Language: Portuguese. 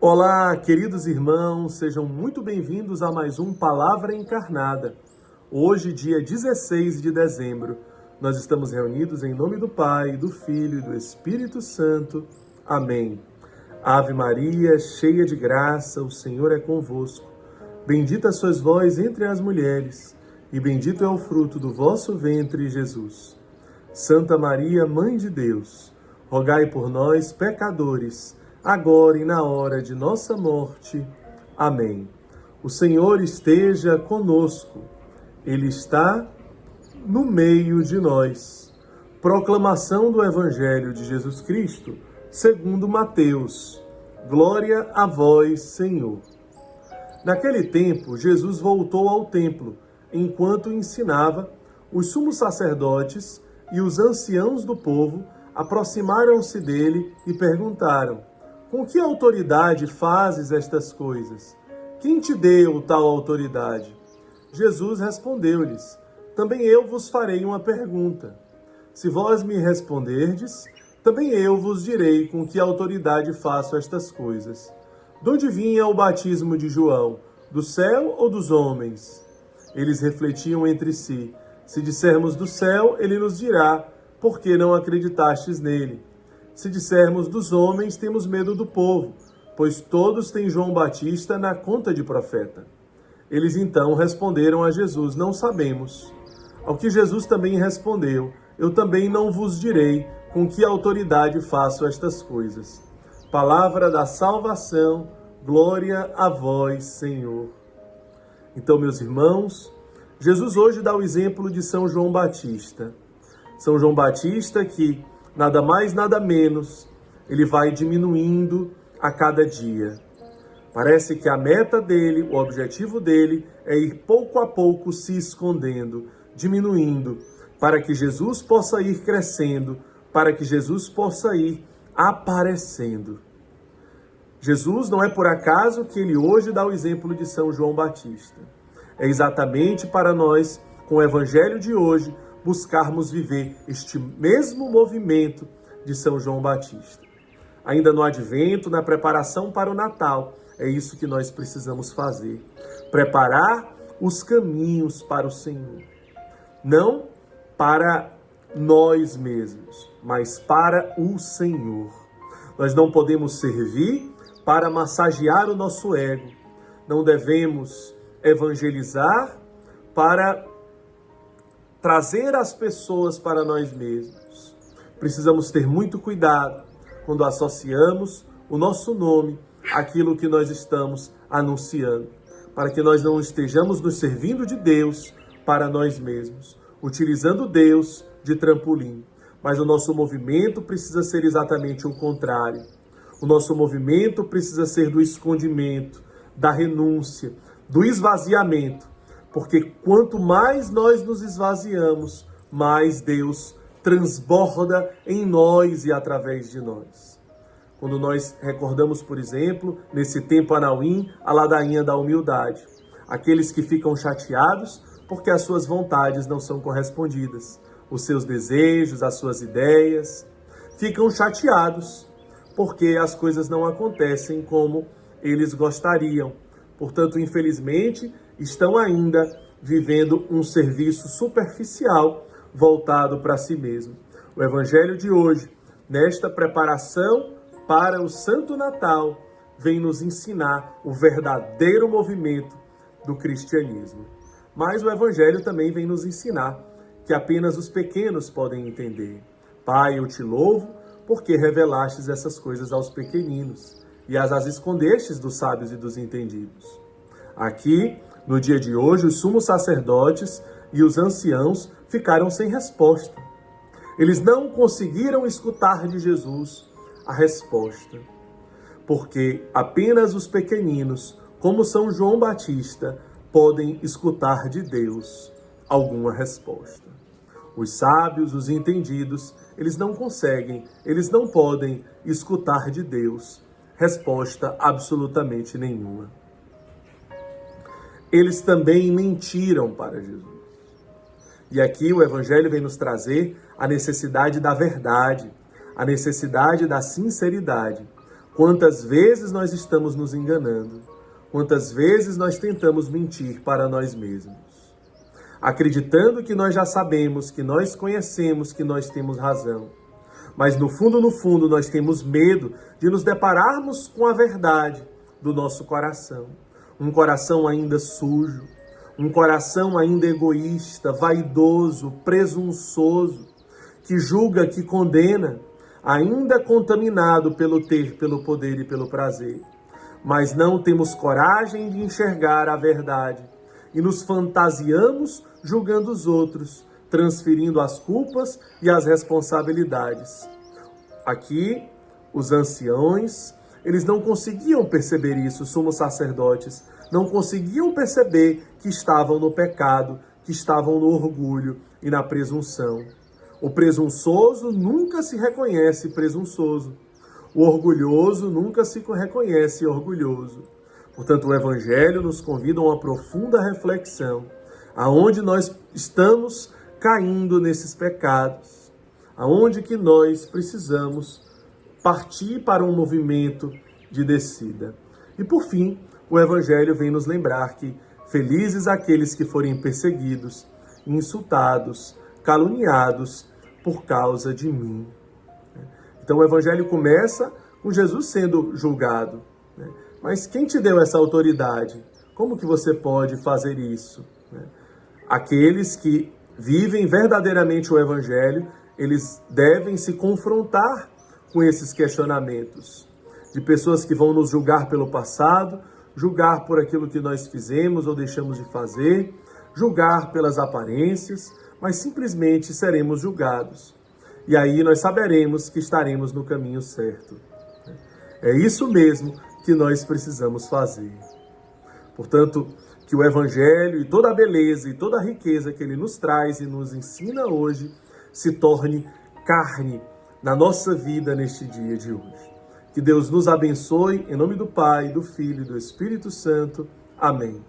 Olá, queridos irmãos, sejam muito bem-vindos a mais um Palavra Encarnada. Hoje, dia 16 de dezembro, nós estamos reunidos em nome do Pai, do Filho e do Espírito Santo. Amém. Ave Maria, cheia de graça, o Senhor é convosco. Bendita sois vós entre as mulheres, e bendito é o fruto do vosso ventre, Jesus. Santa Maria, Mãe de Deus, rogai por nós, pecadores, agora e na hora de nossa morte. Amém. O Senhor esteja conosco. Ele está no meio de nós. Proclamação do Evangelho de Jesus Cristo, segundo Mateus. Glória a vós, Senhor. Naquele tempo, Jesus voltou ao templo. Enquanto ensinava, os sumos sacerdotes e os anciãos do povo aproximaram-se dele e perguntaram: com que autoridade fazes estas coisas? Quem te deu tal autoridade? Jesus respondeu-lhes: também eu vos farei uma pergunta. Se vós me responderdes, também eu vos direi com que autoridade faço estas coisas. De onde vinha o batismo de João? Do céu ou dos homens? Eles refletiam entre si: se dissermos do céu, ele nos dirá: por que não acreditastes nele? Se dissermos dos homens, temos medo do povo, pois todos têm João Batista na conta de profeta. Eles então responderam a Jesus: não sabemos. Ao que Jesus também respondeu: eu também não vos direi com que autoridade faço estas coisas. Palavra da salvação, glória a vós, Senhor. Então, meus irmãos, Jesus hoje dá o exemplo de São João Batista. São João Batista que, nada mais, nada menos, ele vai diminuindo a cada dia. Parece que a meta dele, o objetivo dele, é ir pouco a pouco se escondendo, diminuindo, para que Jesus possa ir crescendo, para que Jesus possa ir aparecendo. Jesus não é por acaso que ele hoje dá o exemplo de São João Batista. É exatamente para nós, com o Evangelho de hoje, buscarmos viver este mesmo movimento de São João Batista. Ainda no Advento, na preparação para o Natal, é isso que nós precisamos fazer. Preparar os caminhos para o Senhor. Não para nós mesmos, mas para o Senhor. Nós não podemos servir para massagear o nosso ego. Não devemos evangelizar para trazer as pessoas para nós mesmos. Precisamos ter muito cuidado quando associamos o nosso nome àquilo que nós estamos anunciando, para que nós não estejamos nos servindo de Deus para nós mesmos, utilizando Deus de trampolim. Mas o nosso movimento precisa ser exatamente o contrário. O nosso movimento precisa ser do escondimento, da renúncia, do esvaziamento, porque quanto mais nós nos esvaziamos, mais Deus transborda em nós e através de nós. Quando nós recordamos, por exemplo, nesse tempo anauim, a ladainha da humildade, aqueles que ficam chateados porque as suas vontades não são correspondidas, os seus desejos, as suas ideias, ficam chateados porque as coisas não acontecem como eles gostariam. Portanto, infelizmente, estão ainda vivendo um serviço superficial voltado para si mesmo. O Evangelho de hoje, nesta preparação para o Santo Natal, vem nos ensinar o verdadeiro movimento do cristianismo. Mas o Evangelho também vem nos ensinar que apenas os pequenos podem entender. Pai, eu te louvo porque revelastes essas coisas aos pequeninos e as escondestes dos sábios e dos entendidos. Aqui, no dia de hoje, os sumos sacerdotes e os anciãos ficaram sem resposta. Eles não conseguiram escutar de Jesus a resposta, porque apenas os pequeninos, como São João Batista, podem escutar de Deus alguma resposta. Os sábios, os entendidos, eles não conseguem, eles não podem escutar de Deus resposta absolutamente nenhuma. Eles também mentiram para Jesus. E aqui o Evangelho vem nos trazer a necessidade da verdade, a necessidade da sinceridade. Quantas vezes nós estamos nos enganando? Quantas vezes nós tentamos mentir para nós mesmos? Acreditando que nós já sabemos, que nós conhecemos, que nós temos razão. Mas no fundo, nós temos medo de nos depararmos com a verdade do nosso coração. Um coração ainda sujo, um coração ainda egoísta, vaidoso, presunçoso, que julga, que condena, ainda contaminado pelo ter, pelo poder e pelo prazer. Mas não temos coragem de enxergar a verdade e nos fantasiamos julgando os outros, transferindo as culpas e as responsabilidades. Aqui, os anciões, eles não conseguiam perceber isso, os sumos sacerdotes, não conseguiam perceber que estavam no pecado, que estavam no orgulho e na presunção. O presunçoso nunca se reconhece presunçoso. O orgulhoso nunca se reconhece orgulhoso. Portanto, o Evangelho nos convida a uma profunda reflexão, aonde nós estamos caindo nesses pecados, aonde que nós precisamos partir para um movimento de descida. E por fim, o Evangelho vem nos lembrar que felizes aqueles que forem perseguidos, insultados, caluniados por causa de mim. Então o Evangelho começa com Jesus sendo julgado. Mas quem te deu essa autoridade? Como que você pode fazer isso? Aqueles que vivem verdadeiramente o Evangelho, eles devem se confrontar com esses questionamentos de pessoas que vão nos julgar pelo passado, julgar por aquilo que nós fizemos ou deixamos de fazer, julgar pelas aparências, mas simplesmente seremos julgados. E aí nós saberemos que estaremos no caminho certo. É isso mesmo que nós precisamos fazer. Portanto, que o Evangelho e toda a beleza e toda a riqueza que ele nos traz e nos ensina hoje se torne carne na nossa vida neste dia de hoje. Que Deus nos abençoe, em nome do Pai, do Filho e do Espírito Santo. Amém.